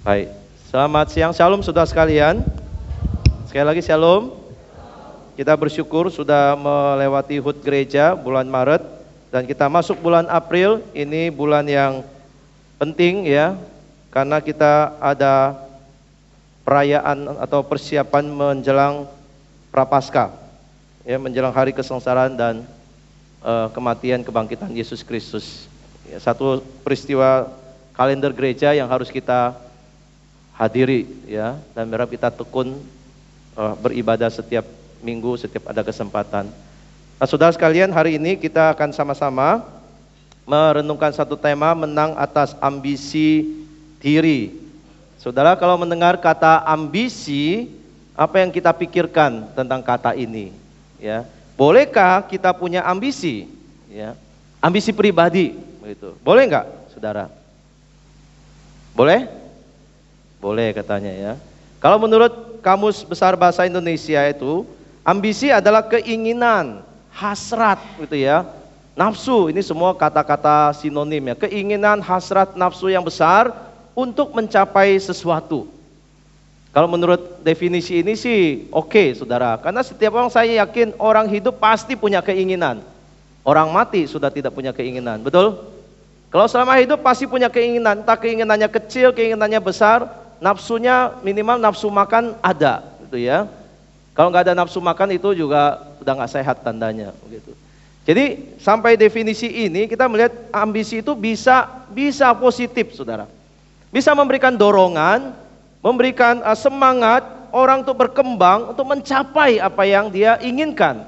Baik, selamat siang, shalom saudara sekalian. Sekali lagi shalom. Kita bersyukur sudah melewati HUT gereja bulan Maret dan kita masuk bulan April. Ini bulan yang penting ya, karena kita ada perayaan atau persiapan menjelang Prapaskah, ya, menjelang hari kesengsaraan dan kematian kebangkitan Yesus Kristus. Ya, satu peristiwa kalender gereja yang harus kita hadiri, ya, dan berharap kita tekun beribadah setiap minggu, setiap ada kesempatan. Nah, saudara sekalian, hari ini kita akan sama-sama merenungkan satu tema, menang atas ambisi diri. Saudara, kalau mendengar kata ambisi, apa yang kita pikirkan tentang kata ini? Ya, bolehkah kita punya ambisi? Ya, ambisi pribadi, begitu. Boleh nggak, saudara? Boleh? Boleh katanya ya. Kalau menurut Kamus Besar Bahasa Indonesia itu, ambisi adalah keinginan, hasrat gitu ya. Nafsu, ini semua kata-kata sinonim ya. Keinginan, hasrat, nafsu yang besar untuk mencapai sesuatu. Kalau menurut definisi ini sih oke, saudara. Karena setiap orang, saya yakin orang hidup pasti punya keinginan. Orang mati sudah tidak punya keinginan, betul? Kalau selama hidup pasti punya keinginan, entah keinginannya kecil, keinginannya besar. Nafsunya minimal nafsu makan ada, gitu ya. Kalau nggak ada nafsu makan itu juga udah nggak sehat tandanya, begitu. Jadi sampai definisi ini kita melihat ambisi itu bisa positif, saudara. Bisa memberikan dorongan, memberikan semangat orang untuk berkembang, untuk mencapai apa yang dia inginkan.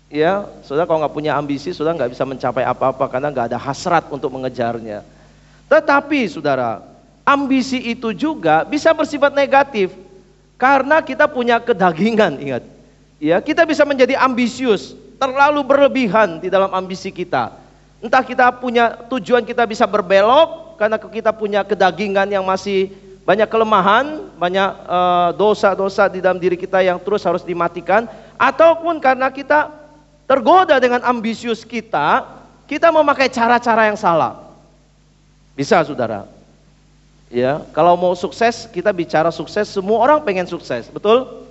Ya, saudara, kalau nggak punya ambisi, saudara nggak bisa mencapai apa-apa karena nggak ada hasrat untuk mengejarnya. Tetapi, saudara, ambisi itu juga bisa bersifat negatif karena kita punya kedagingan, ingat. Ya, kita bisa menjadi ambisius, terlalu berlebihan di dalam ambisi kita. Entah kita punya tujuan, kita bisa berbelok karena kita punya kedagingan yang masih banyak kelemahan, banyak dosa-dosa di dalam diri kita yang terus harus dimatikan, ataupun karena kita tergoda dengan ambisius kita memakai cara-cara yang salah. Bisa, saudara. Ya, kalau mau sukses, kita bicara sukses, semua orang pengen sukses, betul?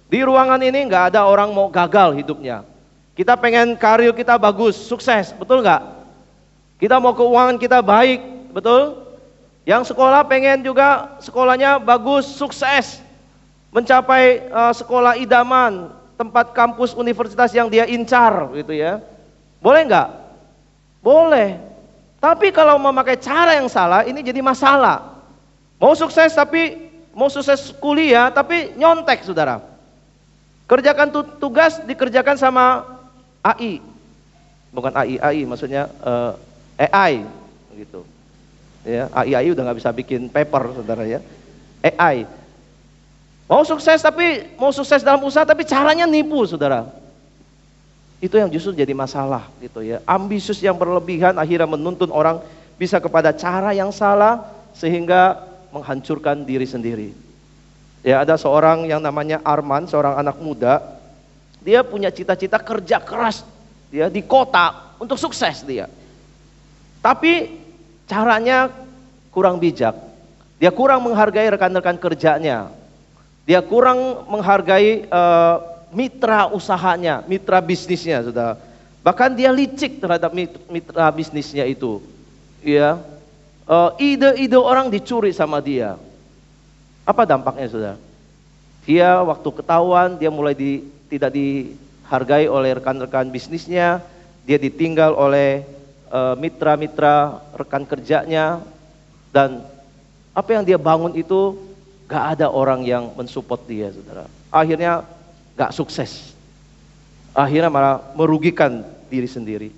Di ruangan ini nggak ada orang mau gagal hidupnya. Kita pengen karir kita bagus, sukses, betul nggak? Kita mau keuangan kita baik, betul? Yang sekolah pengen juga sekolahnya bagus, sukses, mencapai sekolah idaman, tempat kampus universitas yang dia incar, gitu ya. Boleh nggak? Boleh. Tapi kalau memakai cara yang salah, ini jadi masalah. Mau sukses kuliah tapi nyontek, saudara. Kerjakan tugas dikerjakan sama AI. Bukan AI maksudnya AI gitu. Ya, AI udah nggak bisa bikin paper, saudara ya. AI. Mau sukses dalam usaha tapi caranya nipu, saudara. Itu yang justru jadi masalah gitu ya. Ambisius yang berlebihan akhirnya menuntun orang bisa kepada cara yang salah sehingga menghancurkan diri sendiri. Ya, ada seorang yang namanya Arman, seorang anak muda. Dia punya cita-cita kerja keras dia di kota untuk sukses dia. Tapi caranya kurang bijak. Dia kurang menghargai rekan-rekan kerjanya. Dia kurang menghargai mitra usahanya, mitra bisnisnya, saudara. Bahkan dia licik terhadap mitra bisnisnya itu. Ya. Ide-ide orang dicuri sama dia. Apa dampaknya, saudara? Dia waktu ketahuan, dia mulai tidak dihargai oleh rekan-rekan bisnisnya. Dia ditinggal oleh mitra-mitra rekan kerjanya. Dan apa yang dia bangun itu gak ada orang yang mensupport dia, saudara. Akhirnya gak sukses. Akhirnya malah merugikan diri sendiri.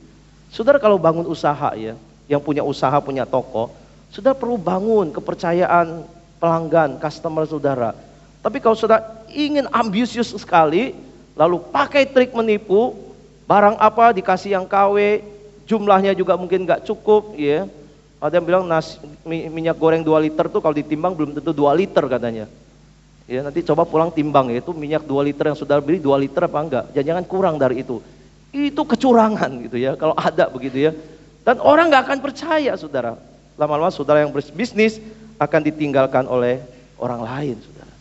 Saudara, kalau bangun usaha ya, yang punya usaha, punya toko, sudah perlu bangun kepercayaan pelanggan, customer saudara. Tapi kalau sudah ingin ambisius sekali, lalu pakai trik menipu, barang apa dikasih yang KW, jumlahnya juga mungkin nggak cukup, ya. Ada yang bilang minyak goreng 2 liter tuh kalau ditimbang belum tentu 2 liter katanya. Ya, nanti coba pulang timbang ya, itu minyak 2 liter yang sudah beli 2 liter apa enggak? Jangan kurang dari itu. Itu kecurangan gitu ya, kalau ada begitu ya. Dan orang nggak akan percaya, saudara. Lama-lama saudara yang berbisnis akan ditinggalkan oleh orang lain, saudara.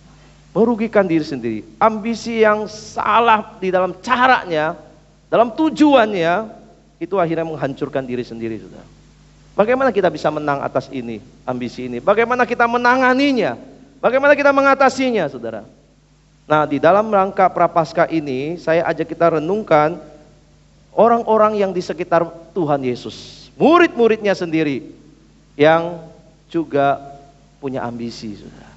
Merugikan diri sendiri. Ambisi yang salah di dalam caranya, dalam tujuannya, itu akhirnya menghancurkan diri sendiri, saudara. Bagaimana kita bisa menang atas ini, ambisi ini? Bagaimana kita menanganinya? Bagaimana kita mengatasinya, saudara? Nah, di dalam rangka Prapaskah ini, saya ajak kita renungkan orang-orang yang di sekitar Tuhan Yesus. Murid-muridnya sendiri yang juga punya ambisi, saudara.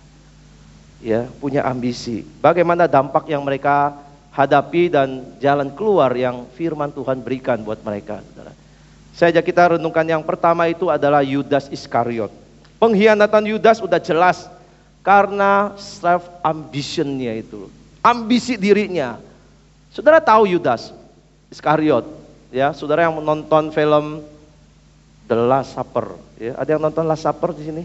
Ya, punya ambisi. Bagaimana dampak yang mereka hadapi dan jalan keluar yang firman Tuhan berikan buat mereka, saudara. Saya ajak kita renungkan yang pertama itu adalah Yudas Iskariot. Pengkhianatan Yudas udah jelas karena self ambitionnya itu, ambisi dirinya. Saudara tahu Yudas Iskariot, ya, saudara yang menonton film The Last Supper, ya, ada yang nonton Last Supper di sini?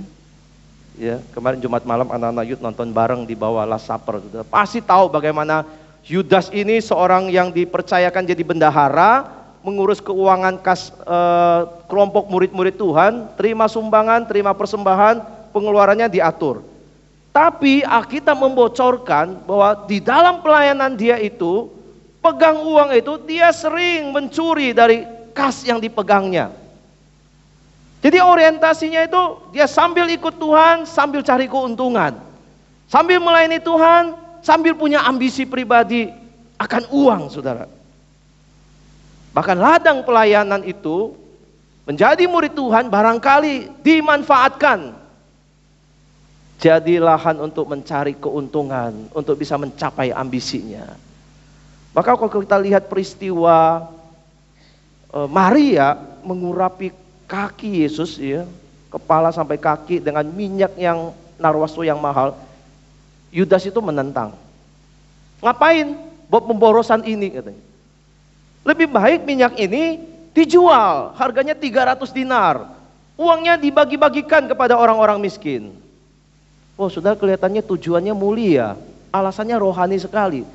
Ya, kemarin Jumat malam anak-anak youth nonton bareng di bawah Last Supper, saudara. Pasti tahu bagaimana Yudas ini seorang yang dipercayakan jadi bendahara, mengurus keuangan kelompok murid-murid Tuhan, terima sumbangan, terima persembahan, pengeluarannya diatur. Tapi Alkitab membocorkan bahwa di dalam pelayanan dia itu, pegang uang itu, dia sering mencuri dari kas yang dipegangnya. Jadi orientasinya itu dia sambil ikut Tuhan, sambil cari keuntungan. Sambil melayani Tuhan, sambil punya ambisi pribadi akan uang, saudara. Bahkan ladang pelayanan itu menjadi murid Tuhan barangkali dimanfaatkan jadi lahan untuk mencari keuntungan, untuk bisa mencapai ambisinya. Maka kalau kita lihat peristiwa Maria mengurapi kaki Yesus, ya, kepala sampai kaki dengan minyak yang narwastu yang mahal, Yudas itu menentang. Ngapain buat pemborosan ini, katanya. Lebih baik minyak ini dijual, harganya 300 dinar. Uangnya dibagi-bagikan kepada orang-orang miskin. Oh, saudara, kelihatannya tujuannya mulia, alasannya rohani sekali.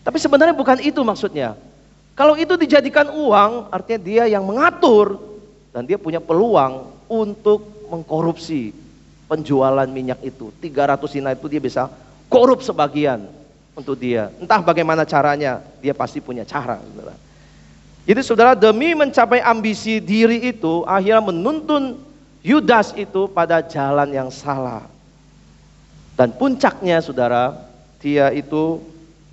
Tapi sebenarnya bukan itu maksudnya. Kalau itu dijadikan uang, artinya dia yang mengatur dan dia punya peluang untuk mengkorupsi penjualan minyak itu. 300 dinar itu dia bisa korup sebagian untuk dia. Entah bagaimana caranya, dia pasti punya cara, saudara. Jadi saudara, demi mencapai ambisi diri itu, akhirnya menuntun Yudas itu pada jalan yang salah. Dan puncaknya, saudara, dia itu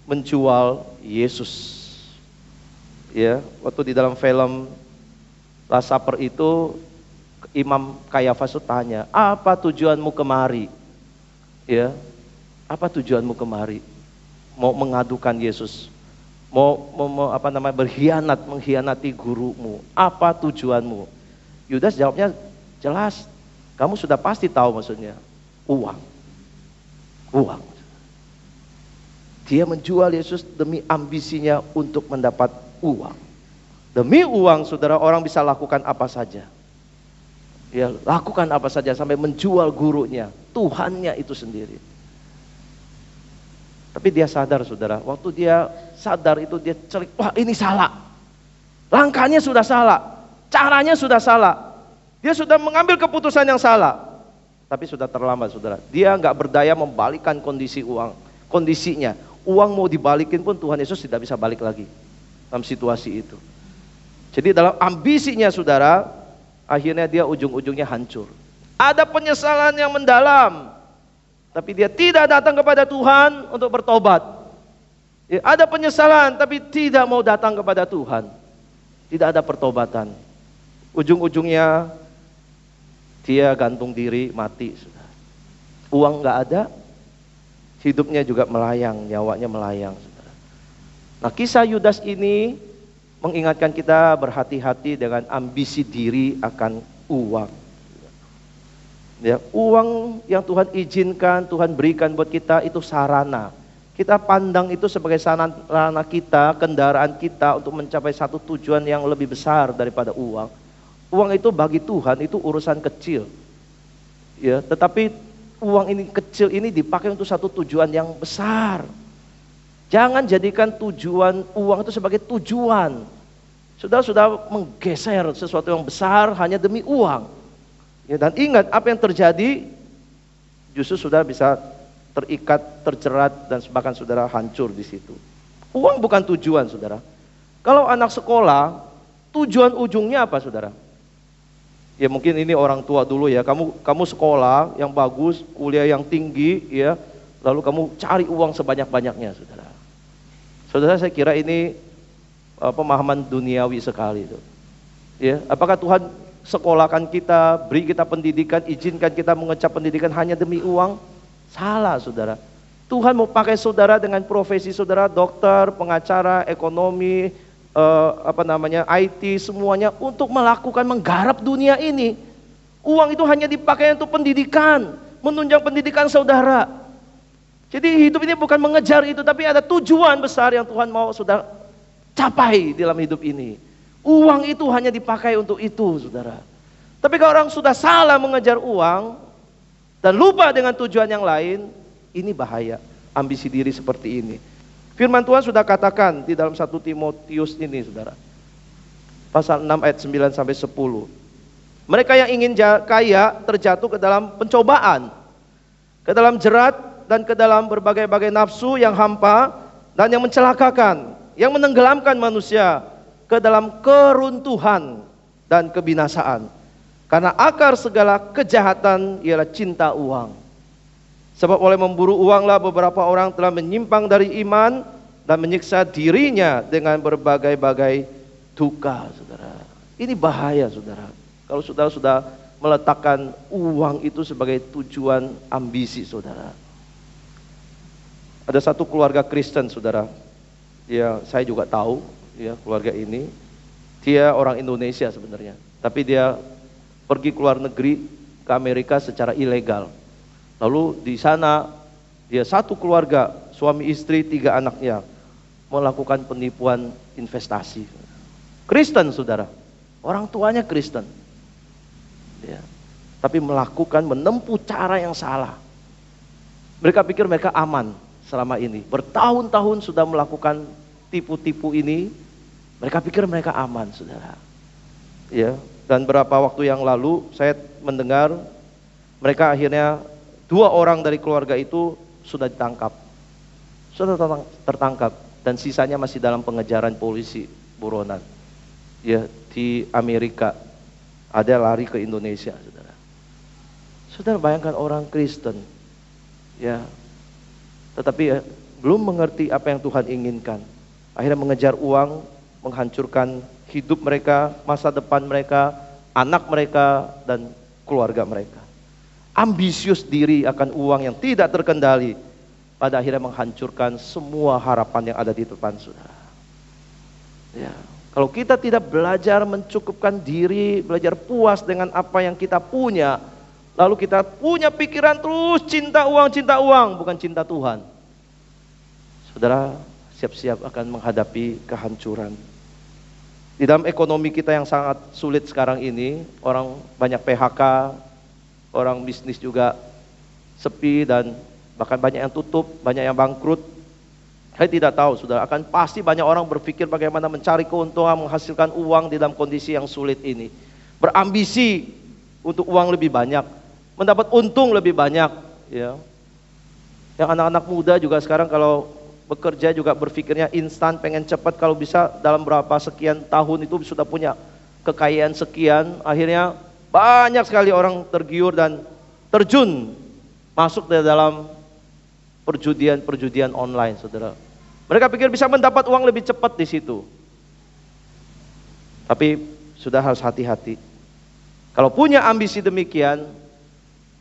menjual Yesus. Ya, waktu di dalam film Last Supper itu, Imam Kayafas tanya, apa tujuanmu kemari? Ya, apa tujuanmu kemari? Mau mengadukan Yesus? Mau berkhianat, mengkhianati gurumu? Apa tujuanmu? Yudas jawabnya jelas. Kamu sudah pasti tahu maksudnya. Uang. Uang. Dia menjual Yesus demi ambisinya untuk mendapat uang. Demi uang, saudara, orang bisa lakukan apa saja. Ya, lakukan apa saja sampai menjual gurunya, Tuhannya itu sendiri. Tapi dia sadar, saudara, waktu dia sadar itu dia celik, wah ini salah. Langkahnya sudah salah, caranya sudah salah. Dia sudah mengambil keputusan yang salah. Tapi sudah terlambat, saudara. Dia nggak berdaya membalikkan kondisinya. Uang mau dibalikin pun Tuhan Yesus tidak bisa balik lagi dalam situasi itu. Jadi dalam ambisinya, saudara, akhirnya dia ujung-ujungnya hancur. Ada penyesalan yang mendalam. Tapi dia tidak datang kepada Tuhan untuk bertobat. Ya, ada penyesalan tapi tidak mau datang kepada Tuhan. Tidak ada pertobatan. Ujung-ujungnya dia gantung diri, mati. Uang nggak ada, hidupnya juga melayang, nyawanya melayang. Nah, kisah Yudas ini mengingatkan kita berhati-hati dengan ambisi diri akan uang. Ya, uang yang Tuhan izinkan, Tuhan berikan buat kita itu sarana. Kita pandang itu sebagai sarana kita, kendaraan kita untuk mencapai satu tujuan yang lebih besar daripada uang. Uang itu bagi Tuhan itu urusan kecil. Ya, tetapi uang ini kecil ini dipakai untuk satu tujuan yang besar. Jangan jadikan tujuan uang itu sebagai tujuan. Saudara sudah menggeser sesuatu yang besar hanya demi uang. Ya, dan ingat apa yang terjadi justru sudah bisa terikat, terjerat, dan bahkan saudara hancur di situ. Uang bukan tujuan, saudara. Kalau anak sekolah, tujuan ujungnya apa, saudara? Ya mungkin ini orang tua dulu ya, kamu sekolah yang bagus, kuliah yang tinggi, ya, lalu kamu cari uang sebanyak-banyaknya, saudara. Saudara, saya kira ini pemahaman duniawi sekali itu. Ya, apakah Tuhan sekolahkan kita, beri kita pendidikan, izinkan kita mengecap pendidikan hanya demi uang? Salah, saudara. Tuhan mau pakai saudara dengan profesi saudara, dokter, pengacara, ekonomi, IT, semuanya untuk melakukan, menggarap dunia ini. Uang itu hanya dipakai untuk pendidikan, menunjang pendidikan saudara. Jadi hidup ini bukan mengejar itu, tapi ada tujuan besar yang Tuhan mau saudara capai dalam hidup ini. Uang itu hanya dipakai untuk itu, saudara. Tapi kalau orang sudah salah mengejar uang dan lupa dengan tujuan yang lain, ini bahaya. Ambisi diri seperti ini. Firman Tuhan sudah katakan di dalam 1 Timotius ini, saudara. Pasal 6 ayat 9 sampai 10. Mereka yang ingin kaya terjatuh ke dalam pencobaan, ke dalam jerat, dan ke dalam berbagai-bagai nafsu yang hampa dan yang mencelakakan, yang menenggelamkan manusia ke dalam keruntuhan dan kebinasaan. Karena akar segala kejahatan ialah cinta uang. Sebab oleh memburu uanglah beberapa orang telah menyimpang dari iman dan menyiksa dirinya dengan berbagai-bagai duka, saudara. Ini bahaya, saudara. Kalau saudara sudah meletakkan uang itu sebagai tujuan ambisi, saudara. Ada satu keluarga Kristen, saudara. Ya, saya juga tahu, ya, keluarga ini. Dia orang Indonesia sebenarnya, tapi dia pergi ke luar negeri, ke Amerika secara ilegal. Lalu di sana dia satu keluarga, suami istri 3 anaknya, melakukan penipuan investasi. Kristen, saudara, orang tuanya Kristen, ya, tapi menempuh cara yang salah. Mereka pikir mereka aman selama ini, bertahun-tahun sudah melakukan tipu-tipu ini. Mereka pikir mereka aman, saudara. Ya, dan beberapa waktu yang lalu saya mendengar mereka akhirnya 2 orang dari keluarga itu sudah ditangkap. Sudah tertangkap dan sisanya masih dalam pengejaran polisi buronan. Ya, di Amerika. Ada lari ke Indonesia, saudara. Saudara bayangkan orang Kristen, ya, tetapi ya, belum mengerti apa yang Tuhan inginkan. Akhirnya mengejar uang, menghancurkan hidup mereka, masa depan mereka, anak mereka, dan keluarga mereka. Ambisius diri akan uang yang tidak terkendali, pada akhirnya menghancurkan semua harapan yang ada di depan saudara. Ya, kalau kita tidak belajar mencukupkan diri, belajar puas dengan apa yang kita punya, lalu kita punya pikiran terus cinta uang, bukan cinta Tuhan. Saudara, siap-siap akan menghadapi kehancuran. Di dalam ekonomi kita yang sangat sulit sekarang ini, orang banyak PHK, orang bisnis juga sepi, dan bahkan banyak yang tutup, banyak yang bangkrut. Saya tidak tahu, saudara, akan pasti banyak orang berpikir bagaimana mencari keuntungan, menghasilkan uang di dalam kondisi yang sulit ini. Berambisi untuk uang lebih banyak, mendapat untung lebih banyak. Ya. Yang anak-anak muda juga sekarang kalau bekerja juga berpikirnya instan, pengen cepat, kalau bisa dalam berapa sekian tahun itu sudah punya kekayaan sekian. Akhirnya banyak sekali orang tergiur dan terjun masuk ke dalam perjudian online, saudara. Mereka pikir bisa mendapat uang lebih cepat di situ. Tapi sudah harus hati-hati. Kalau punya ambisi demikian,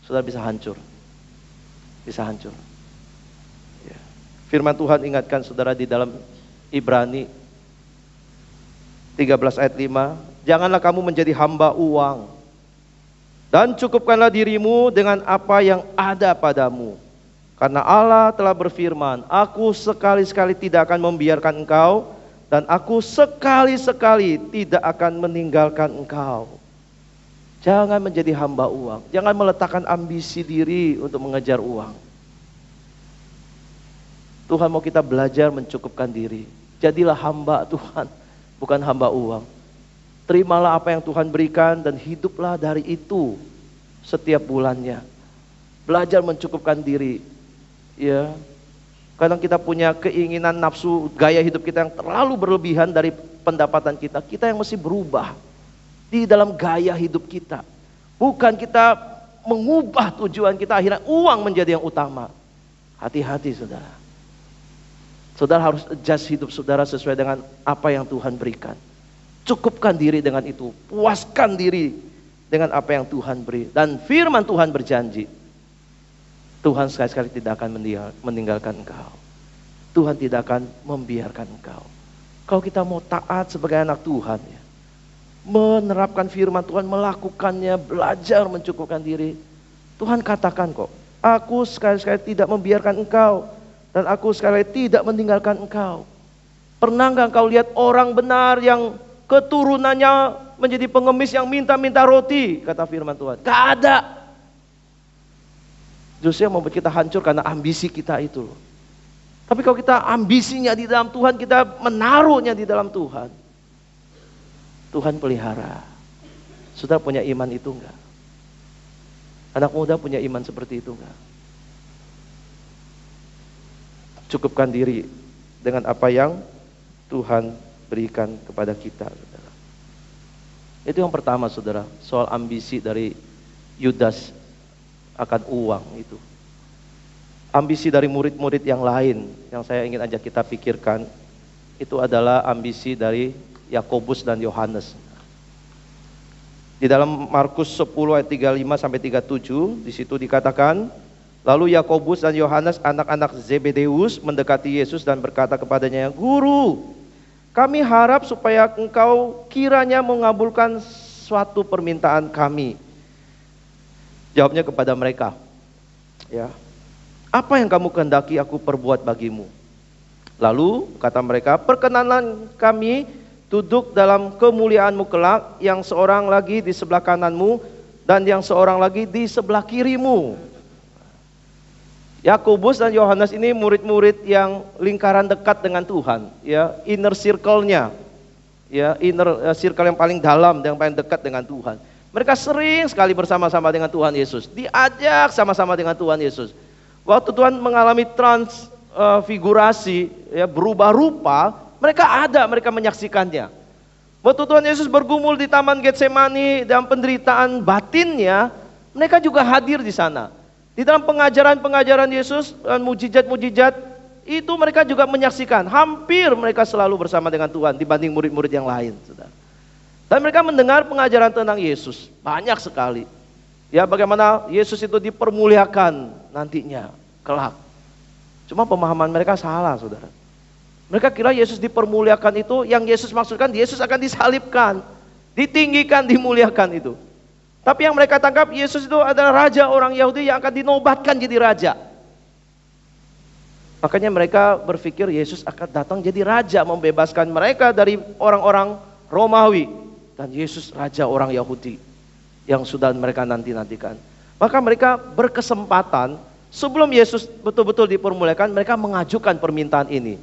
sudah bisa hancur. Bisa hancur. Ya. Firman Tuhan ingatkan saudara di dalam Ibrani 13 ayat 5, janganlah kamu menjadi hamba uang. Dan cukupkanlah dirimu dengan apa yang ada padamu. Karena Allah telah berfirman, aku sekali-sekali tidak akan membiarkan engkau, dan aku sekali-sekali tidak akan meninggalkan engkau. Jangan menjadi hamba uang. Jangan meletakkan ambisi diri untuk mengejar uang. Tuhan mau kita belajar mencukupkan diri. Jadilah hamba Tuhan, bukan hamba uang. Terimalah apa yang Tuhan berikan dan hiduplah dari itu setiap bulannya. Belajar mencukupkan diri. Ya. Kadang kita punya keinginan nafsu, gaya hidup kita yang terlalu berlebihan dari pendapatan kita. Kita yang mesti berubah di dalam gaya hidup kita. Bukan kita mengubah tujuan kita, akhirnya uang menjadi yang utama. Hati-hati saudara. Saudara harus adjust hidup saudara sesuai dengan apa yang Tuhan berikan. Cukupkan diri dengan itu. Puaskan diri dengan apa yang Tuhan beri. Dan firman Tuhan berjanji, Tuhan sekali-sekali tidak akan meninggalkan engkau. Tuhan tidak akan membiarkan engkau. Kalau kita mau taat sebagai anak Tuhan, ya, menerapkan firman Tuhan, melakukannya, belajar mencukupkan diri, Tuhan katakan kok, aku sekali-sekali tidak membiarkan engkau, dan aku sekali tidak meninggalkan engkau. Pernah nggak engkau lihat orang benar yang keturunannya menjadi pengemis yang minta-minta roti, kata firman Tuhan? Gak ada. Justru yang membuat kita hancur karena ambisi kita itu loh. Tapi kalau kita ambisinya di dalam Tuhan, kita menaruhnya di dalam Tuhan, Tuhan pelihara. Saudara punya iman itu enggak? Anak muda punya iman seperti itu enggak? Cukupkan diri dengan apa yang Tuhan berikan kepada kita, saudara. Itu yang pertama, saudara, soal ambisi dari Yudas akan uang itu. Ambisi dari murid-murid yang lain yang saya ingin ajak kita pikirkan, itu adalah ambisi dari Yakobus dan Yohanes. Di dalam Markus 10 ayat 35 sampai 37, di situ dikatakan, lalu Yakobus dan Yohanes anak-anak Zebedeus mendekati Yesus dan berkata kepadanya, "Guru, kami harap supaya engkau kiranya mengabulkan suatu permintaan kami." Jawabnya kepada mereka, ya, apa yang kamu kehendaki aku perbuat bagimu? Lalu kata mereka, perkenanlah kami duduk dalam kemuliaanmu kelak, yang seorang lagi di sebelah kananmu dan yang seorang lagi di sebelah kirimu. Yakobus dan Yohanes ini murid-murid yang lingkaran dekat dengan Tuhan, ya, inner circle-nya, ya, inner circle yang paling dalam, yang paling dekat dengan Tuhan. Mereka sering sekali bersama-sama dengan Tuhan Yesus, diajak sama-sama dengan Tuhan Yesus. Waktu Tuhan mengalami transfigurasi, ya, berubah rupa, mereka menyaksikannya. Waktu Tuhan Yesus bergumul di Taman Getsemani dalam penderitaan batinnya, mereka juga hadir di sana. Di dalam pengajaran-pengajaran Yesus dan mujizat-mujizat itu mereka juga menyaksikan. Hampir mereka selalu bersama dengan Tuhan dibanding murid-murid yang lain, saudara. Dan mereka mendengar pengajaran tentang Yesus banyak sekali. Ya, bagaimana Yesus itu dipermuliakan nantinya kelak. Cuma pemahaman mereka salah, saudara. Mereka kira Yesus dipermuliakan itu, yang Yesus maksudkan Yesus akan disalibkan, ditinggikan, dimuliakan itu. Tapi yang mereka tangkap, Yesus itu adalah raja orang Yahudi yang akan dinobatkan jadi raja. Makanya mereka berpikir Yesus akan datang jadi raja, membebaskan mereka dari orang-orang Romawi. Dan Yesus raja orang Yahudi yang sudah mereka nanti-nantikan. Maka mereka berkesempatan, sebelum Yesus betul-betul dipermuliakan, mereka mengajukan permintaan ini.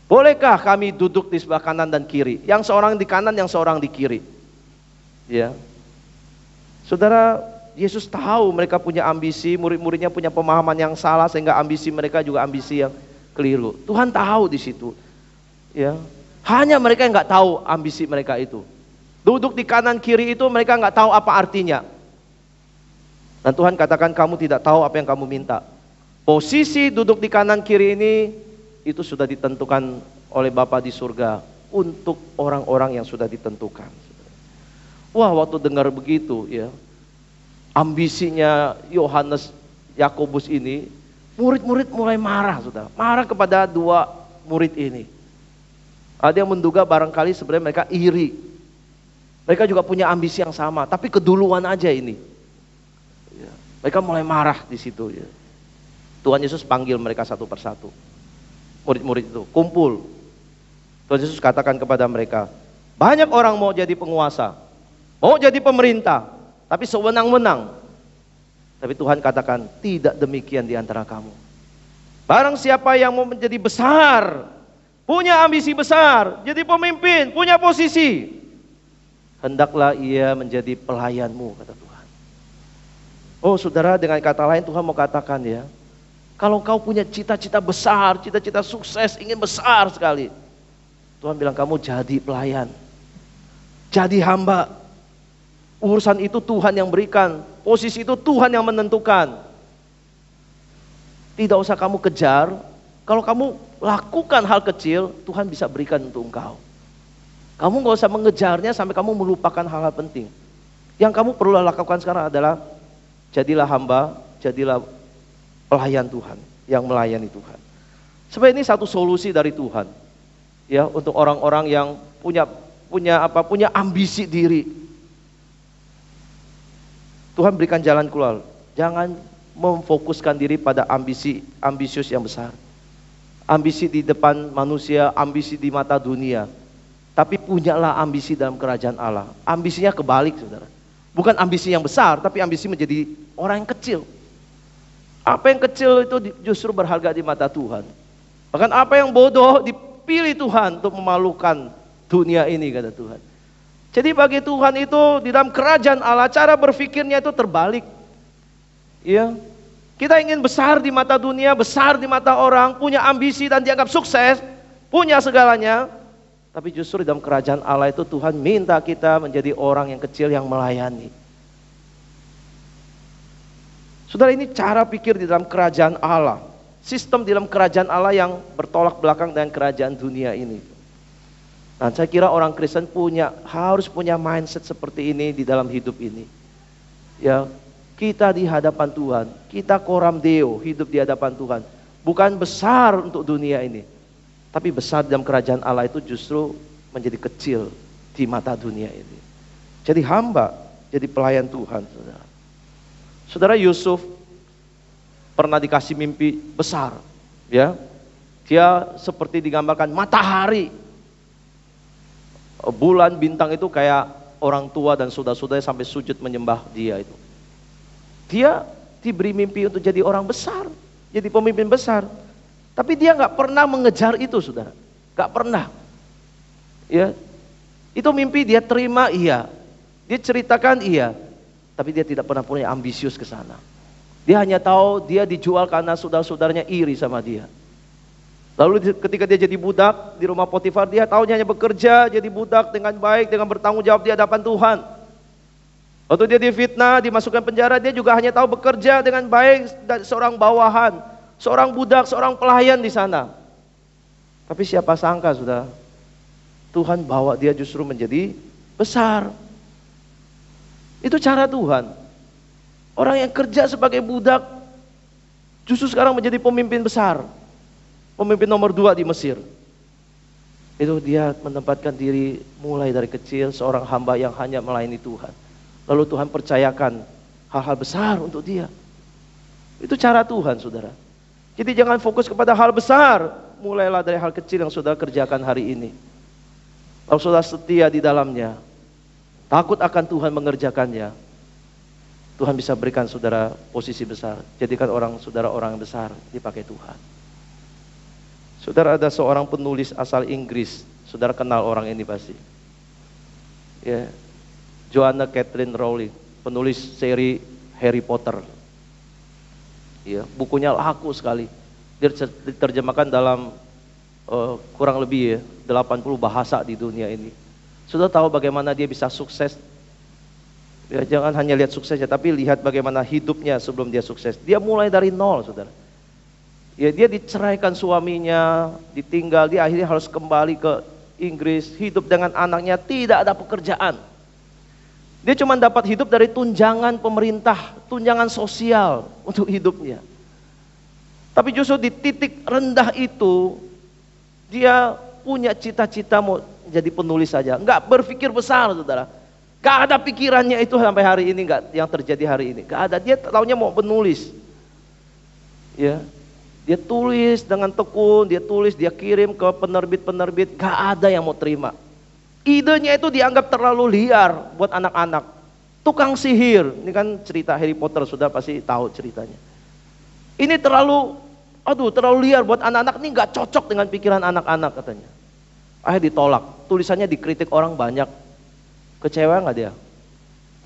Bolehkah kami duduk di sebelah kanan dan kiri? Yang seorang di kanan, yang seorang di kiri. Ya. Saudara, Yesus tahu mereka punya ambisi, murid-muridnya punya pemahaman yang salah, sehingga ambisi mereka juga ambisi yang keliru. Tuhan tahu di situ. Ya. Hanya mereka yang nggak tahu ambisi mereka itu. Duduk di kanan kiri itu mereka nggak tahu apa artinya. Dan Tuhan katakan, kamu tidak tahu apa yang kamu minta. Posisi duduk di kanan kiri ini itu sudah ditentukan oleh Bapa di surga untuk orang-orang yang sudah ditentukan. Wah, waktu dengar begitu, ya, ambisinya Yohanes, Yakobus ini, murid-murid mulai marah, saudara. Marah kepada dua murid ini. Ada yang menduga barangkali sebenarnya mereka iri. Mereka juga punya ambisi yang sama, tapi keduluan aja ini. Ya, mereka mulai marah di situ. Ya. Tuhan Yesus panggil mereka satu persatu. Murid-murid itu kumpul. Tuhan Yesus katakan kepada mereka, banyak orang mau jadi penguasa, mau jadi pemerintah, tapi sewenang-wenang. Tapi Tuhan katakan, tidak demikian di antara kamu. Barang siapa yang mau menjadi besar, punya ambisi besar, jadi pemimpin, punya posisi, hendaklah ia menjadi pelayanmu, kata Tuhan. Oh saudara, dengan kata lain Tuhan mau katakan ya, kalau kau punya cita-cita besar, cita-cita sukses, ingin besar sekali, Tuhan bilang kamu jadi pelayan, jadi hamba. Urusan itu Tuhan yang berikan, posisi itu Tuhan yang menentukan. Tidak usah kamu kejar, kalau kamu lakukan hal kecil, Tuhan bisa berikan untuk engkau. Kamu gak usah mengejarnya sampai kamu melupakan hal-hal penting. Yang kamu perlu lakukan sekarang adalah jadilah hamba, jadilah pelayan Tuhan, yang melayani Tuhan. Sebenarnya ini satu solusi dari Tuhan, ya, untuk orang-orang yang punya ambisi diri. Tuhan berikan jalan keluar. Jangan memfokuskan diri pada ambisius yang besar. Ambisi di depan manusia, ambisi di mata dunia. Tapi punyalah ambisi dalam kerajaan Allah. Ambisinya kebalik, saudara. Bukan ambisi yang besar, tapi ambisi menjadi orang yang kecil. Apa yang kecil itu justru berharga di mata Tuhan. Bahkan apa yang bodoh dipilih Tuhan untuk memalukan dunia ini, kata Tuhan. Jadi bagi Tuhan itu di dalam kerajaan Allah cara berpikirnya itu terbalik. Ya. Kita ingin besar di mata dunia, besar di mata orang, punya ambisi dan dianggap sukses, punya segalanya. Tapi justru di dalam kerajaan Allah itu Tuhan minta kita menjadi orang yang kecil yang melayani. Saudara, ini cara pikir di dalam kerajaan Allah. Sistem di dalam kerajaan Allah yang bertolak belakang dengan kerajaan dunia ini. Nah, saya kira orang Kristen harus punya mindset seperti ini di dalam hidup ini. Ya, kita di hadapan Tuhan, kita coram Deo, hidup di hadapan Tuhan. Bukan besar untuk dunia ini, tapi besar dalam kerajaan Allah itu justru menjadi kecil di mata dunia ini. Jadi hamba, jadi pelayan Tuhan, saudara. Saudara, Yusuf pernah dikasih mimpi besar, ya. Dia seperti digambarkan matahari, bulan, bintang itu kayak orang tua dan saudara-saudaranya sampai sujud menyembah dia itu. Dia diberi mimpi untuk jadi orang besar, jadi pemimpin besar. Tapi dia nggak pernah mengejar itu, saudara. Nggak pernah. Ya, itu mimpi dia terima, iya. Dia ceritakan, iya. Tapi dia tidak pernah punya ambisius ke sana. Dia hanya tahu dia dijual karena saudara-saudaranya iri sama dia. Lalu ketika dia jadi budak di rumah Potifar, dia tahunya hanya bekerja jadi budak dengan baik, dengan bertanggung jawab di hadapan Tuhan. Waktu dia difitnah, dimasukkan penjara, dia juga hanya tahu bekerja dengan baik dan seorang bawahan, seorang budak, seorang pelayan di sana. Tapi siapa sangka, sudah Tuhan bawa dia justru menjadi besar. Itu cara Tuhan. Orang yang kerja sebagai budak justru sekarang menjadi pemimpin besar. Pemimpin nomor 2 di Mesir. Itu dia menempatkan diri mulai dari kecil, seorang hamba yang hanya melayani Tuhan. Lalu Tuhan percayakan hal-hal besar untuk dia. Itu cara Tuhan, saudara. Jadi jangan fokus kepada hal besar, mulailah dari hal kecil yang saudara kerjakan hari ini. Kalau saudara setia di dalamnya, takut akan Tuhan mengerjakannya, Tuhan bisa berikan saudara posisi besar. Jadikan saudara orang yang besar dipakai Tuhan. Saudara, ada seorang penulis asal Inggris, saudara kenal orang ini pasti. Ya, Joanna Catherine Rowling, penulis seri Harry Potter. Ya, bukunya laku sekali. Dia diterjemahkan dalam kurang lebih 80 bahasa di dunia ini. Sudah tahu bagaimana dia bisa sukses? Ya, jangan hanya lihat suksesnya, tapi lihat bagaimana hidupnya sebelum dia sukses. Dia mulai dari nol, saudara. Ya, dia diceraikan suaminya, ditinggal, dia akhirnya harus kembali ke Inggris, hidup dengan anaknya, tidak ada pekerjaan. Dia cuma dapat hidup dari tunjangan pemerintah, tunjangan sosial untuk hidupnya. Tapi justru di titik rendah itu, dia punya cita-cita mau jadi penulis saja, nggak berpikir besar, saudara. Nggak ada pikirannya itu sampai hari ini, nggak yang terjadi hari ini. Nggak ada, dia taunya mau penulis. Ya. Dia tulis dengan tekun, dia tulis, dia kirim ke penerbit-penerbit, gak ada yang mau terima. Idenya itu dianggap terlalu liar buat anak-anak. Tukang sihir, ini kan cerita Harry Potter, sudah pasti tahu ceritanya. Ini terlalu liar buat anak-anak, ini gak cocok dengan pikiran anak-anak katanya. Akhirnya ditolak, tulisannya dikritik orang banyak. Kecewa gak dia?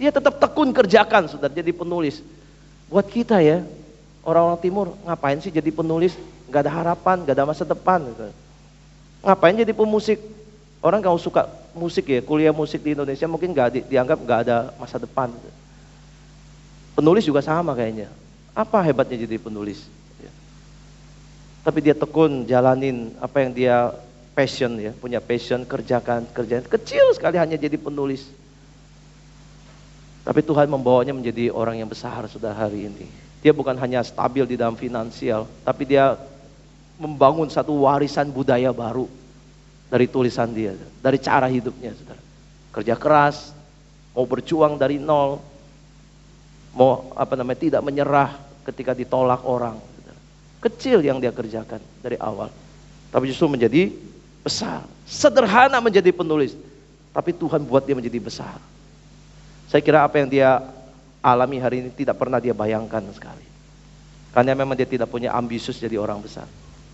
Dia tetap tekun kerjakan, sudah jadi penulis. Buat kita ya, orang-orang timur, ngapain sih jadi penulis, gak ada harapan, gak ada masa depan gitu. Ngapain jadi pemusik? Orang kalau suka musik ya, kuliah musik di Indonesia mungkin dianggap gak ada masa depan gitu. Penulis juga sama kayaknya. Apa hebatnya jadi penulis? Ya. Tapi dia tekun jalanin apa yang dia passion ya, punya passion, kerjakan. Kecil sekali hanya jadi penulis. Tapi Tuhan membawanya menjadi orang yang besar sudah hari ini. Dia bukan hanya stabil di dalam finansial, tapi dia membangun satu warisan budaya baru dari tulisan dia, dari cara hidupnya, saudara. Kerja keras, mau berjuang dari nol, mau tidak menyerah ketika ditolak orang. Saudara. Kecil yang dia kerjakan dari awal, tapi justru menjadi besar. Sederhana menjadi penulis, tapi Tuhan buat dia menjadi besar. Saya kira apa yang dia alami hari ini tidak pernah dia bayangkan sekali. Karena memang dia tidak punya ambisius jadi orang besar.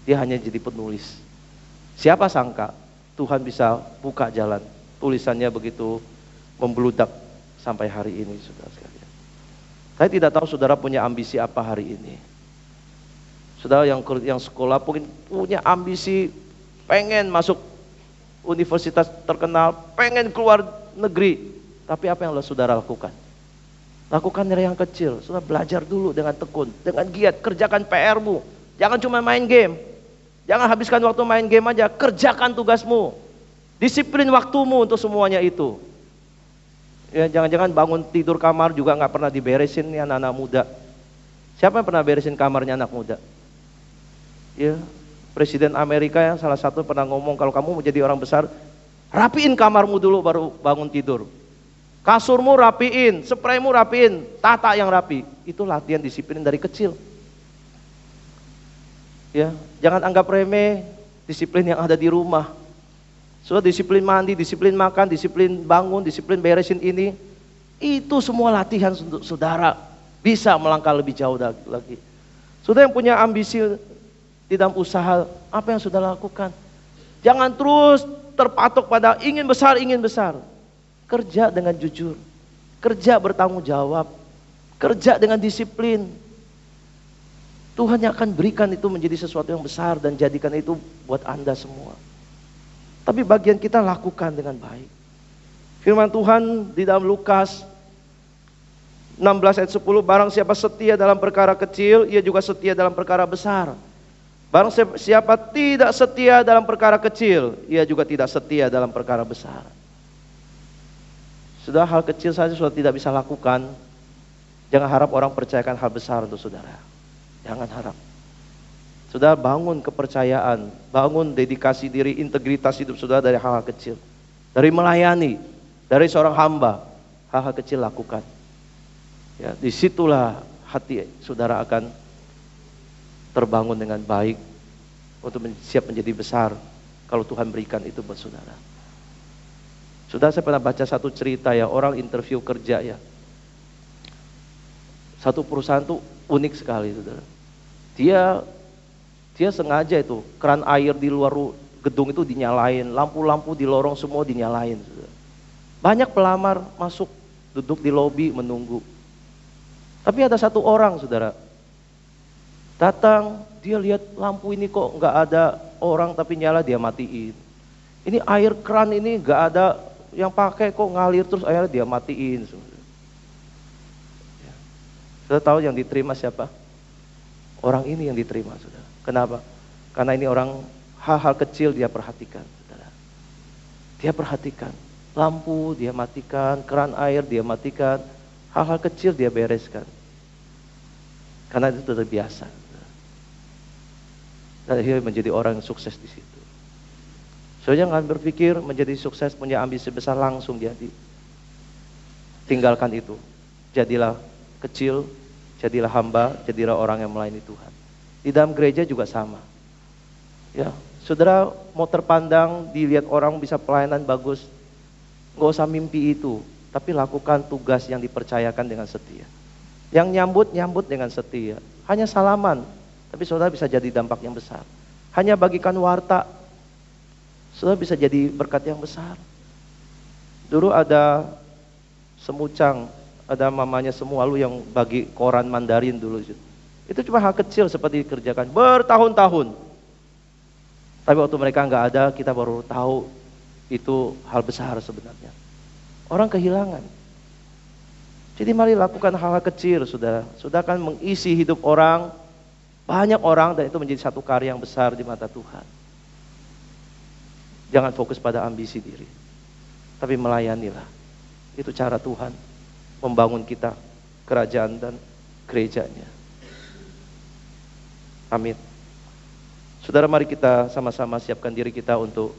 Dia hanya jadi penulis. Siapa sangka Tuhan bisa buka jalan. Tulisannya begitu membludak sampai hari ini, saudara sekalian. Saya tidak tahu saudara punya ambisi apa hari ini. Saudara yang sekolah mungkin punya ambisi pengen masuk universitas terkenal, pengen keluar negeri. Tapi apa yang saudara lakukan? Lakukan dari yang kecil. Saudara belajar dulu dengan tekun, dengan giat, kerjakan PR-mu. Jangan cuma main game. Jangan habiskan waktu main game aja, kerjakan tugasmu. Disiplin waktumu untuk semuanya itu. Ya, jangan-jangan bangun tidur kamar juga nggak pernah diberesin nih anak-anak muda. Siapa yang pernah beresin kamarnya anak muda? Ya, Presiden Amerika yang salah satu pernah ngomong, kalau kamu mau jadi orang besar, rapiin kamarmu dulu baru bangun tidur. Kasurmu rapiin, spraymu rapiin, tata yang rapi. Itu latihan disiplin dari kecil. Ya, jangan anggap remeh disiplin yang ada di rumah. Sudah disiplin mandi, disiplin makan, disiplin bangun, disiplin beresin ini. Itu semua latihan untuk saudara bisa melangkah lebih jauh lagi. Saudara yang punya ambisi di dalam usaha, apa yang saudara lakukan? Jangan terus terpatok pada ingin besar. Kerja dengan jujur, kerja bertanggung jawab, kerja dengan disiplin. Tuhan yang akan berikan itu menjadi sesuatu yang besar dan jadikan itu buat Anda semua. Tapi bagian kita lakukan dengan baik. Firman Tuhan di dalam Lukas 16 ayat 10, barang siapa setia dalam perkara kecil, ia juga setia dalam perkara besar. Barang siapa tidak setia dalam perkara kecil, ia juga tidak setia dalam perkara besar. Sudah hal kecil saja sudah tidak bisa lakukan, jangan harap orang percayakan hal besar untuk saudara. Jangan harap. Saudara bangun kepercayaan, bangun dedikasi diri, integritas hidup saudara dari hal-hal kecil. Dari melayani, dari seorang hamba, hal-hal kecil lakukan. Ya, disitulah hati saudara akan terbangun dengan baik untuk siap menjadi besar kalau Tuhan berikan itu buat saudara. Saudara, saya pernah baca satu cerita ya, orang interview kerja ya. Satu perusahaan tuh unik sekali, saudara. Dia sengaja itu keran air di luar gedung itu dinyalain, lampu-lampu di lorong semua dinyalain, saudara. Banyak pelamar masuk, duduk di lobi menunggu. Tapi ada satu orang, saudara, datang, dia lihat lampu ini kok nggak ada orang tapi nyala, dia matiin. Ini air keran ini nggak ada yang pakai kok ngalir terus, akhirnya dia matiin. Sudah tahu yang diterima siapa? Orang ini yang diterima, saudara. Kenapa? Karena ini orang hal-hal kecil dia perhatikan, saudara. Dia perhatikan lampu dia matikan, keran air dia matikan, hal-hal kecil dia bereskan. Karena itu sudah biasa. Dan akhirnya menjadi orang yang sukses di situ. Saudara jangan berpikir menjadi sukses, punya ambisi besar langsung jadi. Tinggalkan itu. Jadilah kecil, jadilah hamba, jadilah orang yang melayani Tuhan. Di dalam gereja juga sama. Ya, saudara mau terpandang, dilihat orang bisa pelayanan bagus, nggak usah mimpi itu, tapi lakukan tugas yang dipercayakan dengan setia. Yang nyambut dengan setia. Hanya salaman, tapi saudara bisa jadi dampak yang besar. Hanya bagikan warta, saudara bisa jadi berkat yang besar. Dulu ada semucang ada mamanya semua, lu yang bagi koran Mandarin dulu. Itu cuma hal kecil seperti dikerjakan bertahun-tahun. Tapi waktu mereka nggak ada, kita baru tahu itu hal besar sebenarnya. Orang kehilangan. Jadi mari lakukan hal-hal kecil, saudara. Sudah akan mengisi hidup orang, banyak orang, dan itu menjadi satu karya yang besar di mata Tuhan. Jangan fokus pada ambisi diri, tapi melayanilah. Itu cara Tuhan membangun kita, kerajaan dan gerejanya. Amin. Saudara, mari kita sama-sama siapkan diri kita untuk